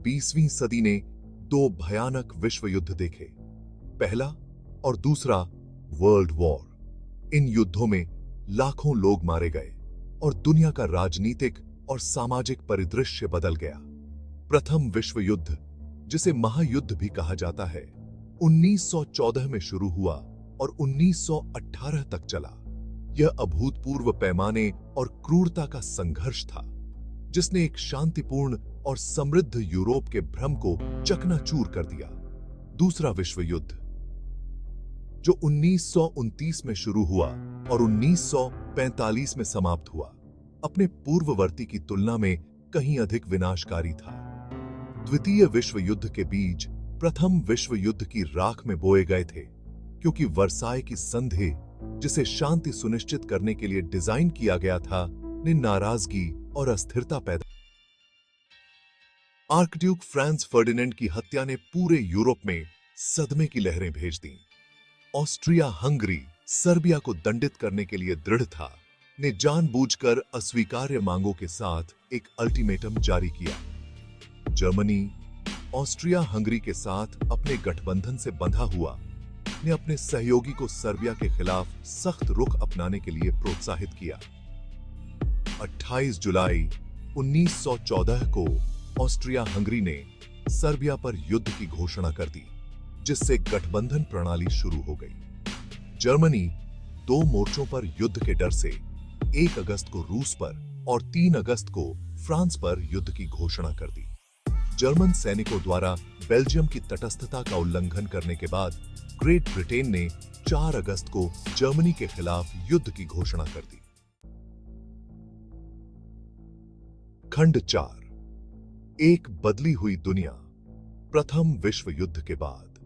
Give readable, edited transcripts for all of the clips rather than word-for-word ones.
20वीं सदी ने दो भयानक विश्व युद्ध देखे, पहला और दूसरा वर्ल्ड वॉर। इन युद्धों में लाखों लोग मारे गए और दुनिया का राजनीतिक और सामाजिक परिदृश्य बदल गया। प्रथम विश्व युद्ध, जिसे महायुद्ध भी कहा जाता है, 1914 में शुरू हुआ और 1918 तक चला। यह अभूतपूर्व पैमाने और क्रूरता का संघर्ष था, जिसने एक शांतिपूर्ण और समृद्ध यूरोप के भ्रम को चकनाचूर कर दिया। दूसरा विश्व युद्ध, जो 1929 में शुरू हुआ और 1945 में समाप्त हुआ, अपने पूर्ववर्ती की तुलना में कहीं अधिक विनाशकारी था। द्वितीय विश्व युद्ध के बीज प्रथम विश्व युद्ध की राख में बोए गए थे, क्योंकि वर्साय की संधि, जिसे शांति सुनिश्चित करने के लिए डिजाइन किया गया था, ने नाराजगी और अस्थिरता पैदा। आर्कड्यूक फ्रांस फर्डिनेंड की हत्या ने पूरे यूरोप में सदमे की लहरें भेज दीं। ऑस्ट्रिया हंगरी सर्बिया को दंडित करने के लिए दृढ़ था, ने जानबूझकर अस्वीकार्य मांगों के साथ एक अल्टीमेटम जारी किया। जर्मनी ऑस्ट्रिया हंगरी के साथ अपने गठबंधन से बंधा हुआ, ने अपने सहयोगी को सर्बिया के खिलाफ सख्त रुख अपनाने के लिए प्रोत्साहित किया। 28 जुलाई 1914 को ऑस्ट्रिया हंगरी ने सर्बिया पर युद्ध की घोषणा कर दी, जिससे गठबंधन प्रणाली शुरू हो गई। जर्मनी दो मोर्चों पर युद्ध के डर से 1 अगस्त को रूस पर और 3 अगस्त को फ्रांस पर युद्ध की घोषणा कर दी। जर्मन सैनिकों द्वारा बेल्जियम की तटस्थता का उल्लंघन करने के बाद ग्रेट ब्रिटेन ने 4 अगस्त को जर्मनी के खिलाफ युद्ध की घोषणा कर दी। खंड 4, एक बदली हुई दुनिया। प्रथम विश्व युद्ध के बाद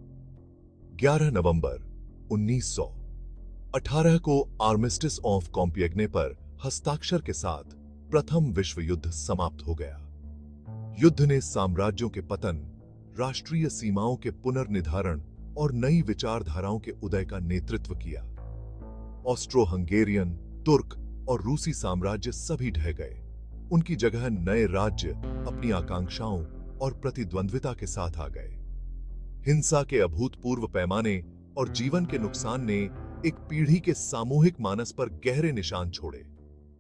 11 नवंबर 1918 को आर्मिस्टिस ऑफ कॉम्पिएग्ने पर हस्ताक्षर के साथ प्रथम विश्व युद्ध समाप्त हो गया। युद्ध ने साम्राज्यों के पतन, राष्ट्रीय सीमाओं के पुनर्निर्धारण और नई विचारधाराओं के उदय का नेतृत्व किया। ऑस्ट्रो हंगेरियन, तुर्क और रूसी साम्राज्य सभी ढह गए। उनकी जगह नए राज्य अपनी आकांक्षाओं और प्रतिद्वंद्विता के साथ आ गए। हिंसा के अभूतपूर्व पैमाने और जीवन के नुकसान ने एक पीढ़ी के सामूहिक मानस पर गहरे निशान छोड़े।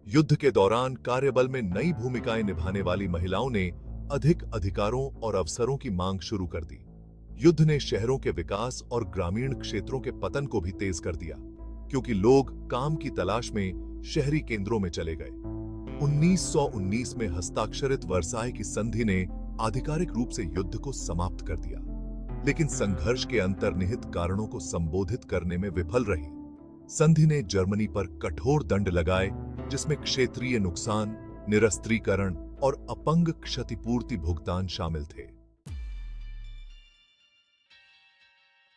युद्ध के दौरान कार्यबल में नई भूमिकाएं निभाने वाली महिलाओं ने अधिक अधिकारों और अवसरों की मांग शुरू कर दी। युद्ध ने शहरों के विकास और ग्रामीण क्षेत्रों के पतन को भी तेज कर दिया, क्योंकि लोग काम की तलाश में शहरी केंद्रों में चले गए। 1919 में हस्ताक्षरित वर्साय की संधि ने आधिकारिक रूप से युद्ध को समाप्त कर दिया, लेकिन संघर्ष के अंतर्निहित कारणों को संबोधित करने में विफल रही। संधि ने जर्मनी पर कठोर दंड लगाए, जिसमें क्षेत्रीय नुकसान, निरस्त्रीकरण और अपंग क्षतिपूर्ति भुगतान शामिल थे।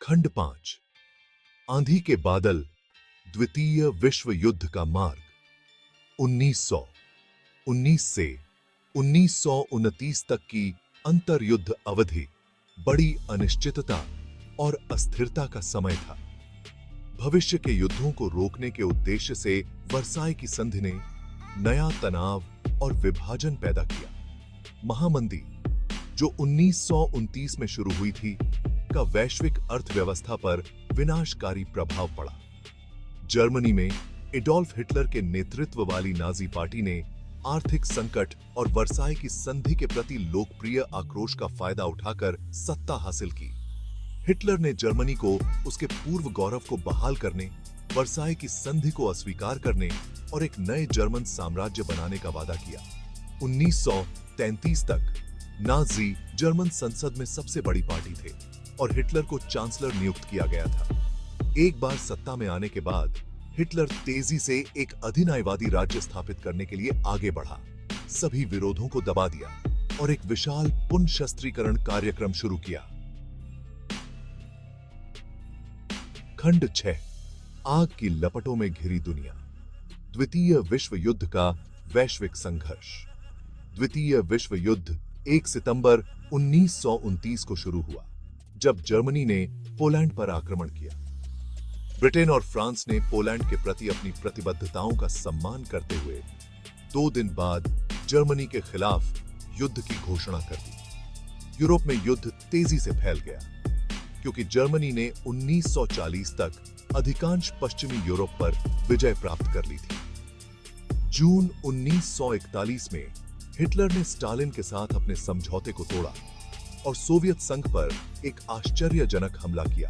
खंड 5, आंधी के बादल। द्वितीय विश्व युद्ध का मार्ग। 1919 से 1929 तक की अंतर्युद्ध अवधि बड़ी अनिश्चितता और अस्थिरता का समय था। भविष्य के युद्धों को रोकने के उद्देश्य से वर्साय की संधि ने नया तनाव और विभाजन पैदा किया। महामंदी, जो 1929 में शुरू हुई थी, का वैश्विक अर्थव्यवस्था पर विनाशकारी प्रभाव पड़ा। जर्मनी में एडोल्फ हिटलर के नेतृत्व वाली नाजी पार्टी ने आर्थिक संकट और वर्साय की संधि के प्रति लोकप्रिय आक्रोश का फायदा उठाकर सत्ता हासिल की। हिटलर ने जर्मनी को उसके पूर्व गौरव को बहाल करने, वर्साय की संधि को अस्वीकार करने और एक नए जर्मन साम्राज्य बनाने का वादा किया। 1933 तक नाजी जर्मन संसद में सबसे बड़ी पार्टी थे और हिटलर को चांसलर नियुक्त किया गया था। एक बार सत्ता में आने के बाद हिटलर तेजी से एक अधिनायवादी राज्य स्थापित करने के लिए आगे बढ़ा, सभी विरोधों को दबा दिया और एक विशाल पुनर्शस्त्रीकरण कार्यक्रम शुरू किया। खंड 6, आग की लपटों में घिरी दुनिया। द्वितीय विश्व युद्ध का वैश्विक संघर्ष। द्वितीय विश्व युद्ध 1 सितंबर 1929 को शुरू हुआ, जब जर्मनी ने पोलैंड पर आक्रमण किया। ब्रिटेन और फ्रांस ने पोलैंड के प्रति अपनी प्रतिबद्धताओं का सम्मान करते हुए 2 दिन बाद जर्मनी के खिलाफ युद्ध की घोषणा कर दी। यूरोप में युद्ध तेजी से फैल गया, क्योंकि जर्मनी ने 1940 तक अधिकांश पश्चिमी यूरोप पर विजय प्राप्त कर ली थी। जून 1941 में हिटलर ने स्टालिन के साथ अपने समझौते को तोड़ा और सोवियत संघ पर एक आश्चर्यजनक हमला किया।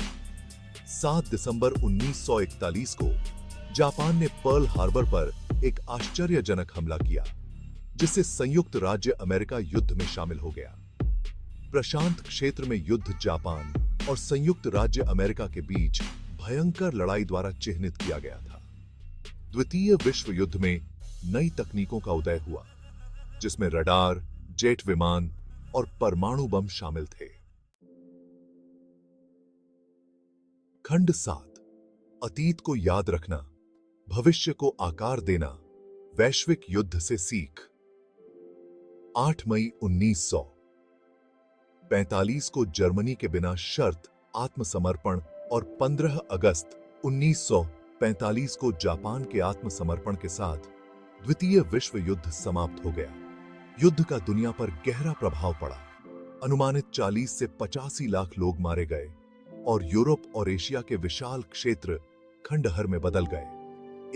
7 दिसंबर 1941 को जापान ने पर्ल हार्बर पर एक आश्चर्यजनक हमला किया, जिससे संयुक्त राज्य अमेरिका युद्ध में शामिल हो गया। प्रशांत क्षेत्र में युद्ध जापान और संयुक्त राज्य अमेरिका के बीच भयंकर लड़ाई द्वारा चिह्नित किया गया था। द्वितीय विश्व युद्ध में नई तकनीकों का उदय हुआ, जिसमें रडार, जेट विमान और परमाणु बम शामिल थे। खंड 7, अतीत को याद रखना, भविष्य को आकार देना, वैश्विक युद्ध से सीख। 8 मई 1945 को जर्मनी के बिना शर्त आत्मसमर्पण और 15 अगस्त 1945 को जापान के आत्मसमर्पण के साथ द्वितीय विश्व युद्ध समाप्त हो गया। युद्ध का दुनिया पर गहरा प्रभाव पड़ा। अनुमानित 40 से 85 लाख लोग मारे गए और यूरोप और एशिया के विशाल क्षेत्र खंडहर में बदल गए।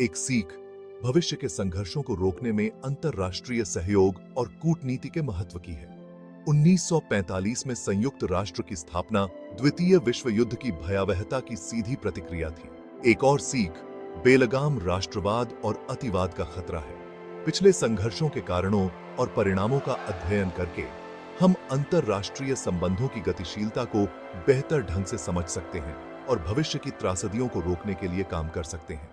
एक सीख भविष्य के संघर्षों को रोकने में अंतरराष्ट्रीय सहयोग और कूटनीति के महत्व की है। 1945 में संयुक्त राष्ट्र की स्थापना द्वितीय विश्व युद्ध की भयावहता की सीधी प्रतिक्रिया थी। एक और सीख बेलगाम राष्ट्रवाद और अतिवाद का खतरा है। पिछले संघर्षों के कारणों और परिणामों का अध्ययन करके हम अंतरराष्ट्रीय संबंधों की गतिशीलता को बेहतर ढंग से समझ सकते हैं और भविष्य की त्रासदियों को रोकने के लिए काम कर सकते हैं।